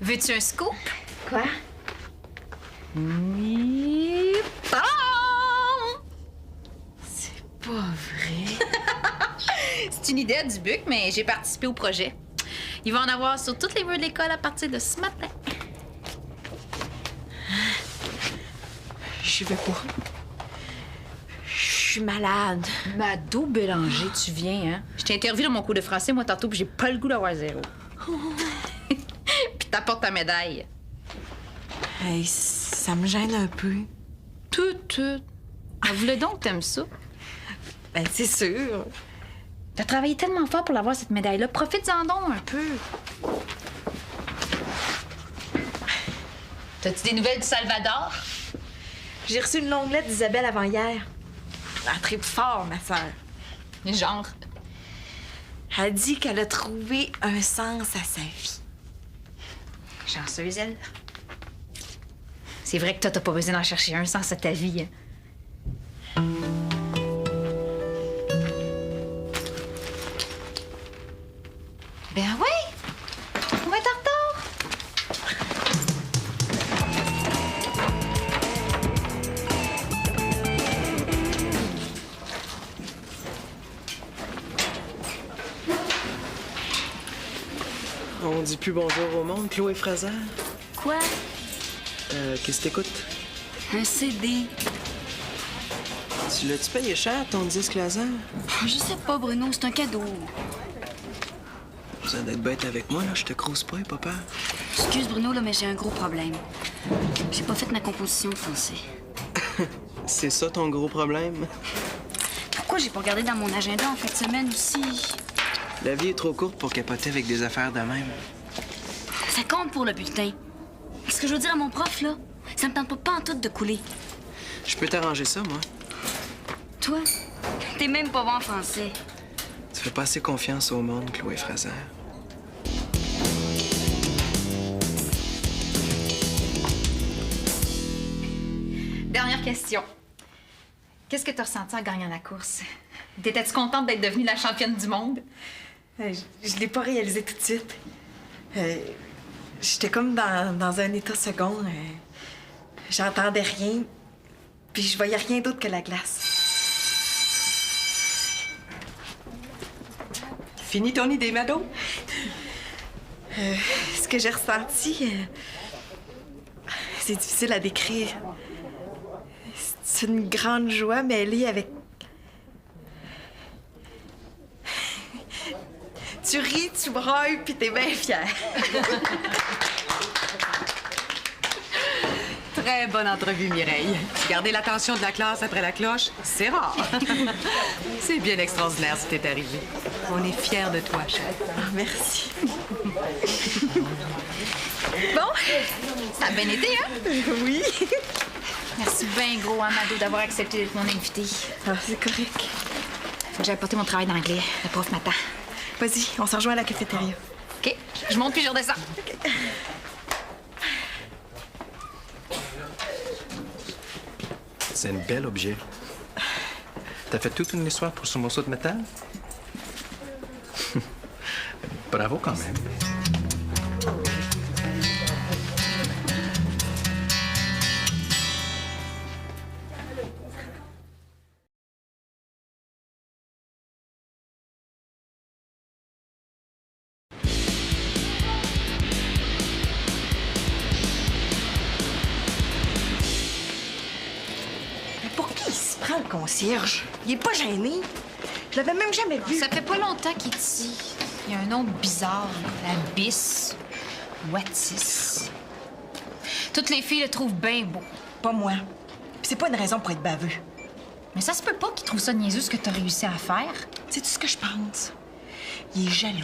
Veux-tu un scoop? Quoi? Oui. Tadam! C'est pas vrai. C'est une idée à Dubuc, mais j'ai participé au projet. Il va en avoir sur tous les murs de l'école à partir de ce matin. Je vais pas. Je suis malade. Mado Bélanger, tu viens, hein? Je t'ai interviewé dans mon cours de français, moi, tantôt, puis j'ai pas le goût d'avoir 0. Puis t'apportes ta médaille. Hey, ça me gêne un peu. Tout. Ah, voulais donc que t'aimes ça? Ben, c'est sûr. T'as travaillé tellement fort pour l'avoir, cette médaille-là. Profite-en donc un peu. T'as-tu des nouvelles du Salvador? J'ai reçu une longue lettre d'Isabelle avant hier. Elle tripe fort, ma sœur. Genre. Elle dit qu'elle a trouvé un sens à sa vie. Chanceuse, elle. C'est vrai que toi, t'as pas besoin d'en chercher un sens à ta vie. Hein? Ben oui! On va être en retard! On dit plus bonjour au monde, Chloé Fraser. Quoi? Qu'est-ce que t'écoutes? Un CD? Tu l'as-tu payé cher, ton disque laser? Je sais pas, Bruno, c'est un cadeau. Vous allez être bête avec moi, là. Je te crouse pas, papa. Excuse, Bruno, là, mais j'ai un gros problème. J'ai pas fait ma composition de français. C'est ça ton gros problème? Pourquoi j'ai pas regardé dans mon agenda en fin de semaine aussi? La vie est trop courte pour capoter avec des affaires de même. Ça compte pour le bulletin. Ce que je veux dire à mon prof, là, ça me tente pas en tout de couler. Je peux t'arranger ça, moi. Toi, t'es même pas bon en français. Tu fais pas assez confiance au monde, Chloé Fraser. Dernière question. Qu'est-ce que t'as ressenti en gagnant la course? T'étais-tu contente d'être devenue la championne du monde? Je l'ai pas réalisé tout de suite. J'étais comme dans un état second. J'entendais rien, puis je voyais rien d'autre que la glace. Fini ton idée, Mado? Ce que j'ai ressenti, c'est difficile à décrire. C'est une grande joie mêlée avec... Tu ris, tu brailles, puis t'es bien fière. Très bonne entrevue, Mireille. Garder l'attention de la classe après la cloche, c'est rare. C'est bien extraordinaire ce qui t'est arrivé. On est fiers de toi, chef. Merci. Bon, ça a bien été, hein? Oui. Merci bien gros, Amado, d'avoir accepté d'être mon invité. Ah, c'est correct. Faut que j'aille porter mon travail d'anglais. Le prof m'attend. Vas-y, on s'en rejoint à la cafétéria. OK, je monte puis je redescends. C'est un bel objet. T'as fait toute une histoire pour ce morceau de métal? Bravo quand même. Mais pour qui il se prend, le concierge? Il est pas gêné. Je l'avais même jamais vu. Ça fait pas longtemps qu'il est ici. Il y a un nom bizarre, Abyss, Wattis. Toutes les filles le trouvent bien beau. Pas moi. Puis c'est pas une raison pour être baveux. Mais ça se peut pas qu'il trouve ça niaiseux ce que t'as réussi à faire. Sais-tu ce que je pense? Il est jaloux.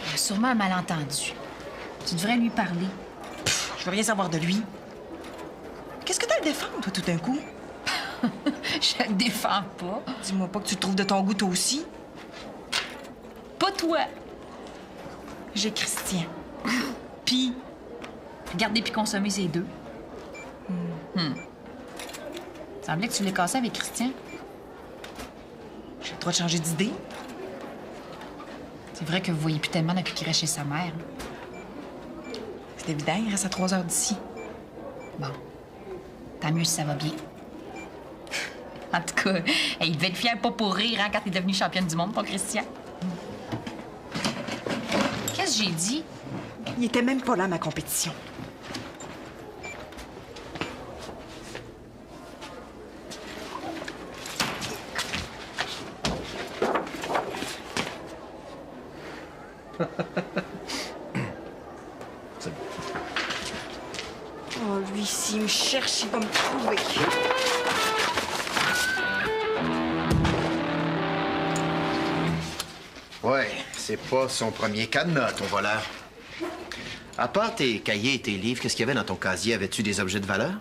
Il y a sûrement un malentendu. Tu devrais lui parler. Je veux rien savoir de lui. Qu'est-ce que t'as à le défendre, toi, tout d'un coup? Je le défends pas. Dis-moi pas que tu le trouves de ton goût, toi aussi. Pas toi. J'ai Christian. Puis, regarder puis consommer, c'est deux. Semblait que tu l'as cassé avec Christian. J'ai le droit de changer d'idée. C'est vrai que vous voyez plus tellement depuis qu'il reste chez sa mère. c'est évident, il reste à 3 heures d'ici. Bon. Tant mieux si ça va bien. En tout cas, il devait être fier pas pour rire hein, quand t'es devenue championne du monde, ton Christian. Qu'est-ce que j'ai dit? Il était même pas là à ma compétition. Oh, lui, s'il me cherche, il va me trouver. Ouais, c'est pas son premier cadenas, ton voleur. À part tes cahiers et tes livres, qu'est-ce qu'il y avait dans ton casier? Avais-tu des objets de valeur?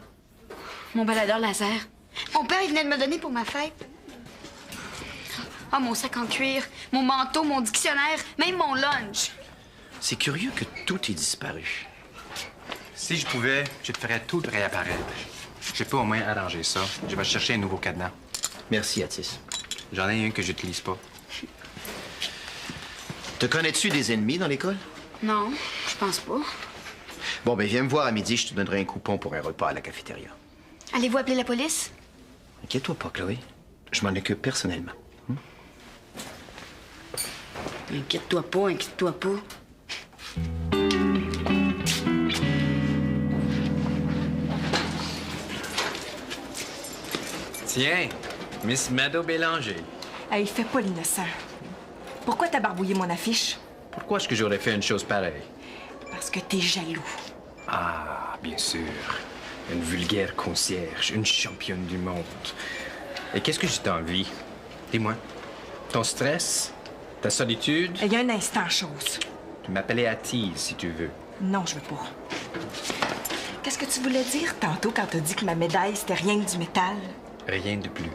Mon baladeur laser. Mon père, il venait de me donner pour ma fête. Ah, mon sac en cuir, mon manteau, mon dictionnaire, même mon lunch. C'est curieux que tout ait disparu. Si je pouvais, je te ferais tout réapparaître. Je peux au moins arranger ça. Je vais chercher un nouveau cadenas. Merci, Atis. J'en ai un que j'utilise pas. Te connais-tu des ennemis dans l'école? Non, je pense pas. Bon, ben viens me voir à midi, je te donnerai un coupon pour un repas à la cafétéria. Allez-vous appeler la police? Inquiète-toi pas, Chloé. Je m'en occupe personnellement. Inquiète-toi pas, inquiète-toi pas. Tiens, Miss Mado Bélanger. Hey, fais pas l'innocent. Pourquoi t'as barbouillé mon affiche? Pourquoi est-ce que j'aurais fait une chose pareille? Parce que t'es jaloux. Ah, bien sûr. Une vulgaire concierge, une championne du monde. Et qu'est-ce que j'ai envie? Dis-moi. Ton stress? Ta solitude? Il y a un instant, chose. Tu m'appelais Attise, si tu veux. Non, je veux pas. Qu'est-ce que tu voulais dire tantôt quand t'as dit que ma médaille, c'était rien que du métal? Rien de plus.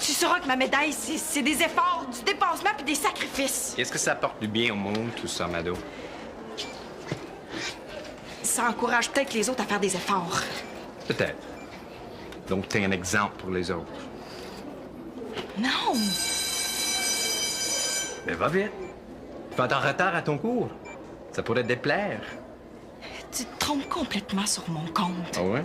Tu sauras que ma médaille, c'est des efforts, du dépassement puis des sacrifices. Est-ce que ça apporte du bien au monde, tout ça, Mado? Ça encourage peut-être les autres à faire des efforts. Peut-être. Donc, t'es un exemple pour les autres. Non! Mais va vite. Tu vas être en retard à ton cours. Ça pourrait te déplaire. Tu te trompes complètement sur mon compte. Ah ouais?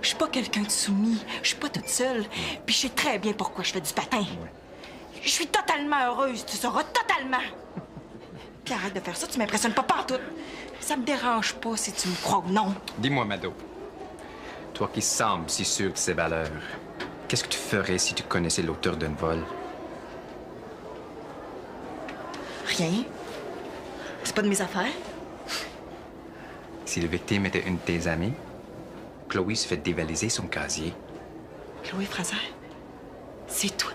Je suis pas quelqu'un de soumis. Je suis pas toute seule. Puis je sais très bien pourquoi je fais du patin. Je suis totalement heureuse, tu sauras, totalement. Puis arrête de faire ça, tu m'impressionnes pas partout. Ça me dérange pas si tu me crois ou non. Dis-moi, Mado. Toi qui sembles si sûr de ses valeurs, qu'est-ce que tu ferais si tu connaissais l'auteur d'un vol? Rien. C'est pas de mes affaires. Si la victime était une de tes amies, Chloé se fait dévaliser son casier. Chloé Fraser, c'est toi.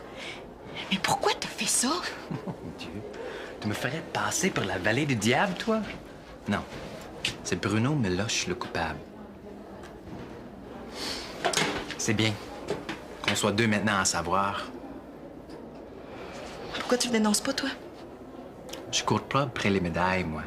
Mais pourquoi t'as fait ça? Mon Dieu. Tu me ferais passer pour la vallée du diable, toi? Non. C'est Bruno Meloche, le coupable. C'est bien qu'on soit deux maintenant à savoir. Pourquoi tu le dénonces pas, toi? Je cours pas après les médailles, moi.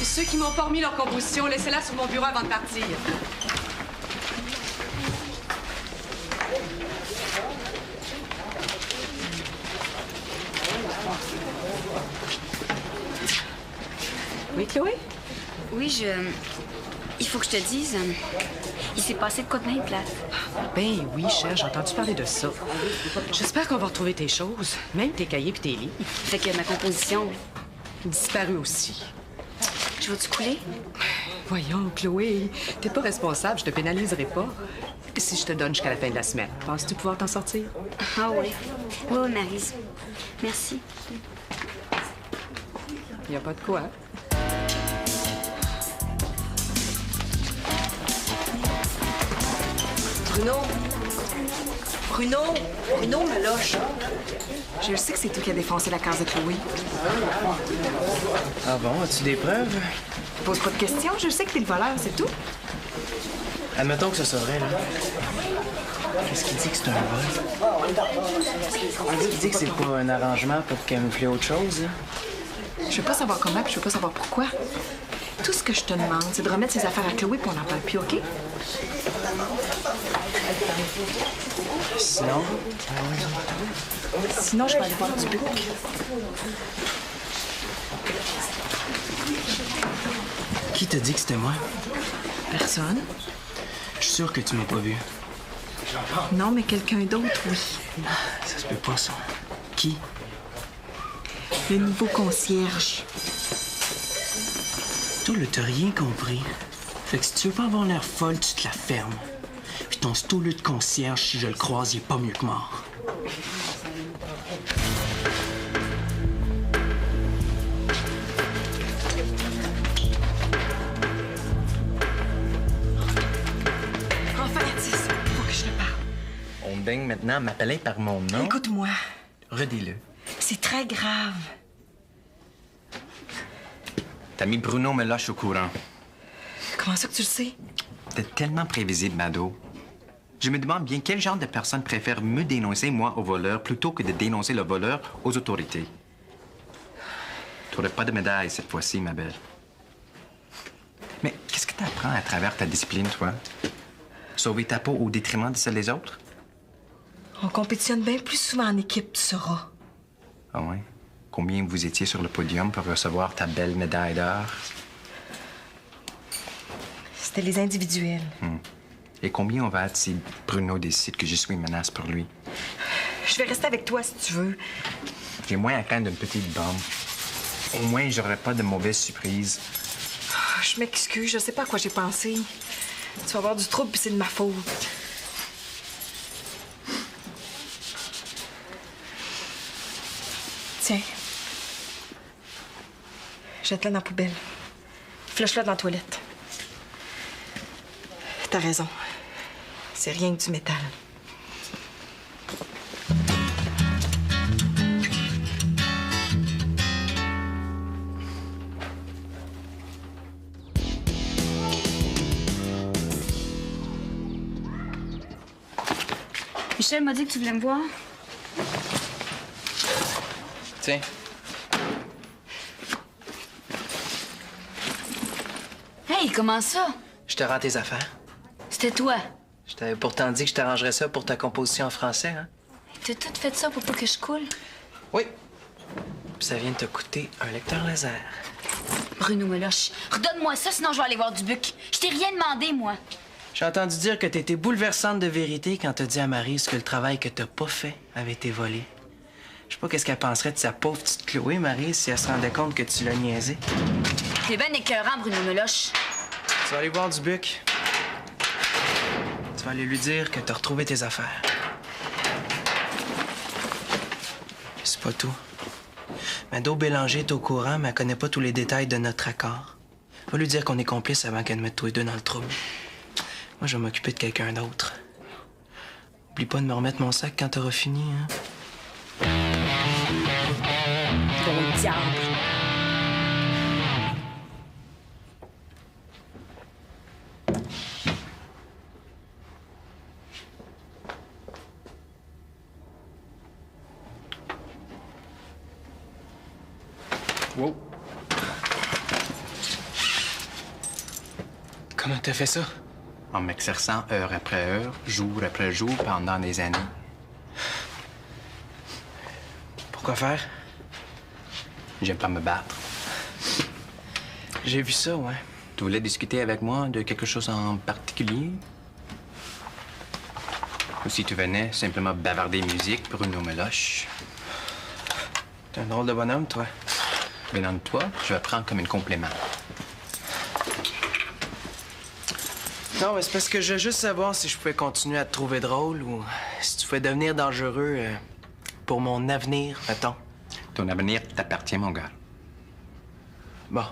Ceux qui m'ont pas remis leur composition, laissez-la sur mon bureau avant de partir. Oui, Chloé? Oui, il faut que je te dise, il s'est passé de quoi de même plate. Ben oui, cher, j'ai entendu parler de ça. J'espère qu'on va retrouver tes choses, même tes cahiers puis tes livres. Fait que ma composition, Disparu aussi. je vais-tu couler? Voyons, Chloé, t'es pas responsable, je te pénaliserai pas. Si je te donne jusqu'à la fin de la semaine, penses-tu pouvoir t'en sortir? Ah oui. Oui, Maryse. Merci. Y a pas de quoi. Bruno! Bruno Meloche. Je sais que c'est toi qui as défoncé la case de Chloé. Ah bon, as-tu des preuves? Pose pas de questions, je sais que t'es le voleur, c'est tout. Admettons que ce soit vrai, là. Qu'est-ce qu'il dit que c'est un vol? Est-ce qu'il dit que c'est pas un arrangement pour camoufler autre chose, là? Je veux pas savoir comment, puis je veux pas savoir pourquoi. Tout ce que je te demande, c'est de remettre ses affaires à Chloé, puis on n'en parle plus, OK? Sinon, Sinon, je vais aller voir du Buc. qui t'a dit que c'était moi? Personne. Je suis sûr que tu m'as pas vu. Non, mais quelqu'un d'autre, oui. Ça se peut pas, ça. Qui? Le nouveau concierge. Toi, là, t'as rien compris. Fait que si tu veux pas avoir l'air folle, tu te la fermes. Puis ton stouleux de concierge, si je le croise, il est pas mieux que mort. Enfin, Atis, faut que je te parle. On daigne maintenant m'appeler par mon nom. Écoute-moi, Redis-le. c'est très grave. T'as mis Bruno Meloche au courant. Comment ça que tu le sais? T'es tellement prévisible, Mado. Je me demande bien quel genre de personne préfère me dénoncer, moi, au voleur, plutôt que de dénoncer le voleur aux autorités. T'aurais pas de médaille cette fois-ci, ma belle. Mais qu'est-ce que t'apprends à travers ta discipline, toi? Sauver ta peau au détriment de celle des autres? On compétitionne bien plus souvent en équipe, tu sauras. Ah ouais? Combien vous étiez sur le podium pour recevoir ta belle médaille d'or? C'était les individuels. Et combien on va être si Bruno décide que je suis une menace pour lui? Je vais rester avec toi si tu veux. J'ai moins à craindre d'une petite bombe. Au moins, j'aurai pas de mauvaises surprises. Je m'excuse, je sais pas à quoi j'ai pensé. Tu vas avoir du trouble, puis c'est de ma faute. Tiens. Jette-la dans la poubelle. Flush-la dans la toilette. T'as raison. C'est rien que du métal. Michel m'a dit que tu voulais me voir. Tiens. Hey, comment ça? Je te rends tes affaires. C'était toi. Je t'avais pourtant dit que je t'arrangerais ça pour ta composition en français, hein? T'as tout fait ça pour pas que je coule? Oui. Puis ça vient de te coûter un lecteur laser. Bruno Meloche, redonne-moi ça, sinon je vais aller voir du Buc. Je t'ai rien demandé, moi. J'ai entendu dire que t'étais bouleversante de vérité quand t'as dit à Maryse que le travail que t'as pas fait avait été volé. Je sais pas qu'est-ce qu'elle penserait de sa pauvre petite Chloé, Maryse, si elle se rendait compte que tu l'as niaisé. T'es ben écœurant, Bruno Meloche. Tu vas aller voir du Buc. Tu vas aller lui dire que t'as retrouvé tes affaires. C'est pas tout. Mado Bélanger est au courant, mais elle connaît pas tous les détails de notre accord. Va lui dire qu'on est complices avant qu'elle mette tous les deux dans le trouble. Moi, je vais m'occuper de quelqu'un d'autre. Oublie pas de me remettre mon sac quand t'auras fini, hein? Bon diable. Wow. Comment t'as fait ça? En m'exerçant heure après heure, jour après jour, pendant des années. Pourquoi faire? J'aime pas me battre. J'ai vu ça, ouais. Tu voulais discuter avec moi de quelque chose en particulier? Ou si tu venais simplement bavarder musique, Bruno Meloche? T'es un drôle de bonhomme, toi. Venant de toi, je vais prendre comme un complément. Non, mais c'est parce que je veux juste savoir si je pouvais continuer à te trouver drôle ou si tu pouvais devenir dangereux pour mon avenir, mettons. Ton avenir t'appartient, mon gars. Bon.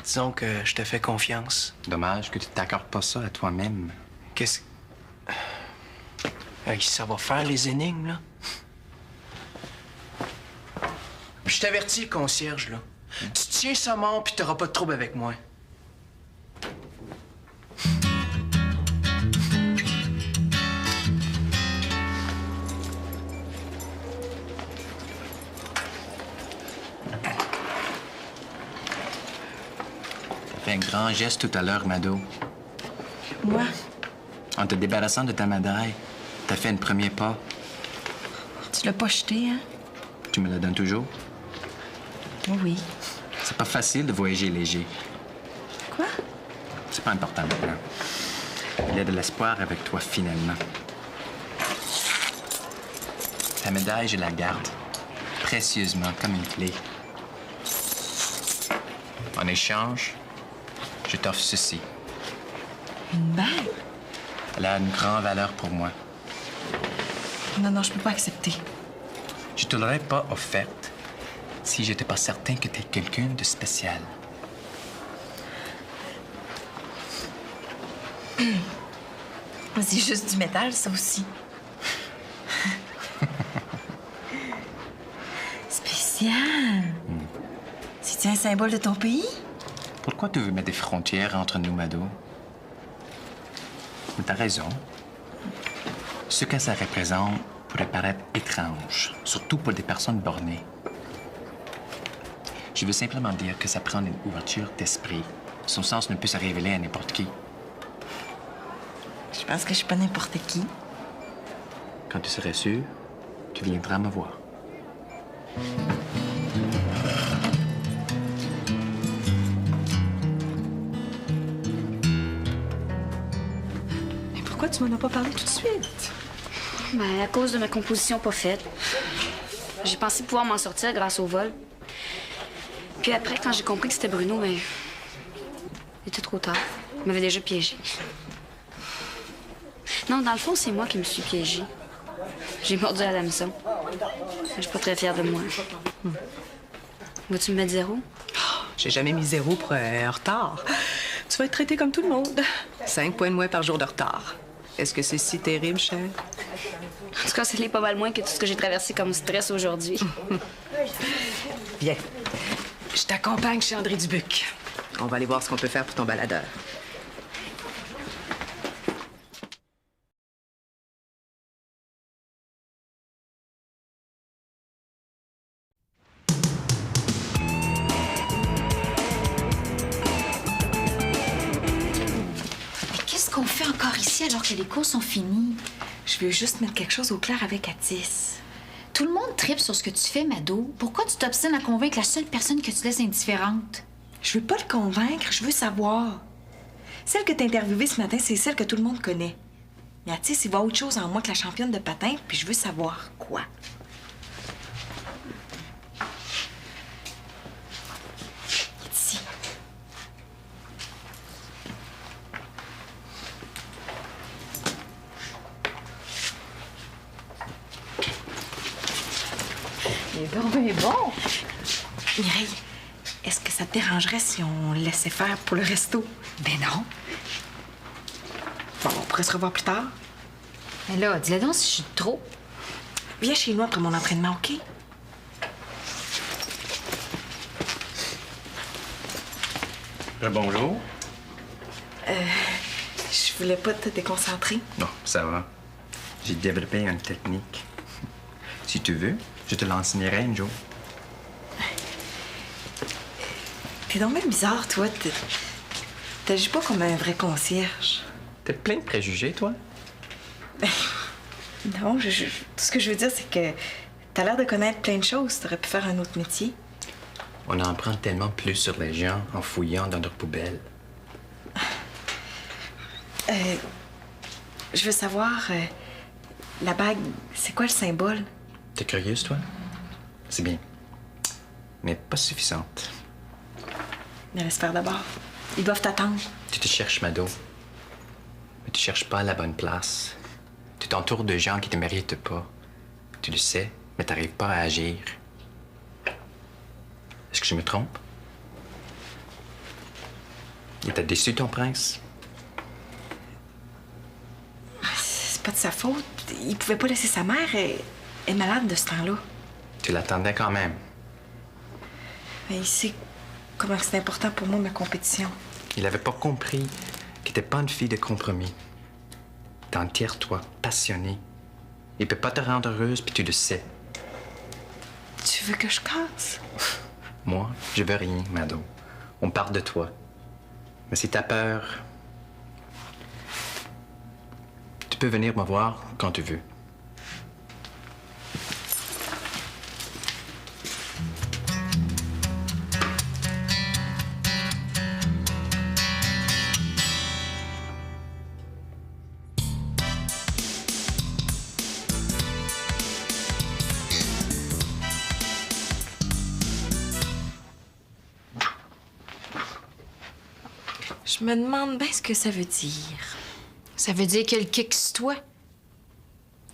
Disons que je te fais confiance. Dommage que tu t'accordes pas ça à toi-même. Qu'est-ce... Hey, ça va faire les énigmes, là. Puis je t'avertis, concierge, là. Tu tiens ça mort, puis t'auras pas de trouble avec moi. fait un grand geste tout à l'heure, Mado. Moi, En te débarrassant de ta médaille, t'as fait un premier pas. tu l'as pas jeté, hein? Tu me la donnes toujours? Oui. C'est pas facile de voyager léger. Quoi? C'est pas important maintenant. Il y a de l'espoir avec toi, finalement. Ta médaille, je la garde précieusement comme une clé. En échange, je t'offre ceci. Une bague? Elle a une grande valeur pour moi. Non, je peux pas accepter. Je te l'aurais pas offerte si j'étais pas certain que t'es quelqu'un de spécial. C'est juste du métal, ça aussi. Spécial. C'est-tu un symbole de ton pays? Pourquoi tu veux mettre des frontières entre nous, Mado? Mais t'as raison. Ce que ça représente pourrait paraître étrange, surtout pour des personnes bornées. Je veux simplement dire que ça prend une ouverture d'esprit. Son sens ne peut se révéler à n'importe qui. Je pense que je suis pas n'importe qui. Quand tu serais sûr, tu viendras me voir. Mais pourquoi tu m'en as pas parlé tout de suite? Ben, à cause de ma composition pas faite. J'ai pensé pouvoir m'en sortir grâce au vol. Puis après, quand j'ai compris que c'était Bruno, ben... il était trop tard. Il m'avait déjà piégé. Non, dans le fond, c'est moi qui me suis piégée. J'ai mordu à l'hameçon. Je suis pas très fière de moi. Vas-tu me mettre 0? J'ai jamais mis 0 pour un retard. Tu vas être traité comme tout le monde. 5 points de moins par jour de retard. Est-ce que c'est si terrible, chère? En tout cas, ça l'est pas mal moins que tout ce que j'ai traversé comme stress aujourd'hui. Viens. Je t'accompagne chez André Dubuc. On va aller voir ce qu'on peut faire pour ton baladeur. Mais qu'est-ce qu'on fait encore ici alors que les cours sont finis? Je veux juste mettre quelque chose au clair avec Atis. Tout le monde tripe sur ce que tu fais, Mado. Pourquoi tu t'obstines à convaincre la seule personne que tu laisses indifférente? Je veux pas le convaincre, je veux savoir. Celle que t'as interviewée ce matin, c'est celle que tout le monde connaît. Mais Atis, il voit autre chose en moi que la championne de patin, puis je veux savoir quoi. Il est ici. Il est donc bon. Mireille, est-ce que ça te dérangerait si on le laissait faire pour le resto? Ben non. Bon, on pourrait se revoir plus tard. Mais là, dis-le donc si je suis trop. Viens chez nous après mon entraînement, OK? Bonjour. Je voulais pas te déconcentrer. Non, ça va. J'ai développé une technique. Si tu veux, je te l'enseignerai un jour. T'es donc même bizarre, toi. T'agis pas comme un vrai concierge. T'es plein de préjugés, toi? Non, tout ce que je veux dire, c'est que t'as l'air de connaître plein de choses. T'aurais pu faire un autre métier. On en apprend tellement plus sur les gens en fouillant dans leurs poubelles. Je veux savoir, la bague, c'est quoi le symbole? T'es curieuse, toi? C'est bien. Mais pas suffisante. Mais laisse faire d'abord. Ils doivent t'attendre. Tu te cherches, Mado. Mais tu cherches pas à la bonne place. Tu t'entoures de gens qui te méritent pas. Tu le sais, mais t'arrives pas à agir. Est-ce que je me trompe? Il t'a déçu, ton prince? C'est pas de sa faute. Il pouvait pas laisser sa mère. Elle est malade de ce temps-là. Tu l'attendais quand même. Mais il sait comment c'est important pour moi, ma compétition. Il avait pas compris que t'es pas une fille de compromis. T'es entière, toi, passionnée. Il peut pas te rendre heureuse, puis tu le sais. Tu veux que je casse? Moi, je veux rien, Mado. On parle de toi. Mais si t'as peur, tu peux venir me voir quand tu veux. Je me demande bien ce que ça veut dire. Ça veut dire qu'elle kick sur toi.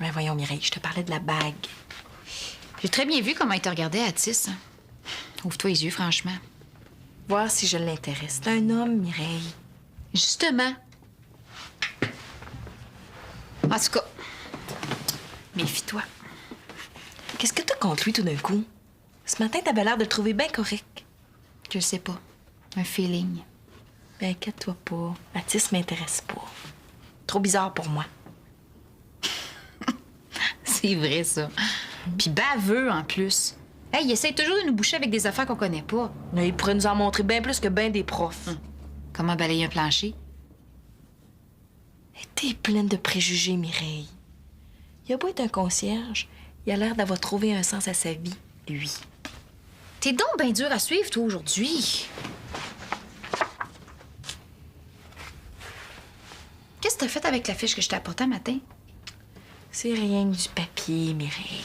Mais voyons, Mireille, je te parlais de la bague. J'ai très bien vu comment il te regardait, Atis. Ouvre-toi les yeux, franchement. Voir si je l'intéresse. C'est un homme, Mireille. Justement. En tout cas, méfie-toi. Qu'est-ce que t'as contre lui tout d'un coup? Ce matin, t'avais l'air de le trouver bien correct. Je sais pas. Un feeling. Ben, inquiète-toi pas. Atis m'intéresse pas. Trop bizarre pour moi. C'est vrai, ça. Puis baveux, en plus. Hey, il essaie toujours de nous boucher avec des affaires qu'on connaît pas. Mais il pourrait nous en montrer bien plus que bien des profs. Comment balayer un plancher? T'es pleine de préjugés, Mireille. Il a beau être un concierge, il a l'air d'avoir trouvé un sens à sa vie, lui. T'es donc bien dur à suivre, toi, aujourd'hui. Qu'est-ce que t'as fait avec la fiche que je t'ai apportée un matin? C'est rien que du papier, Mireille.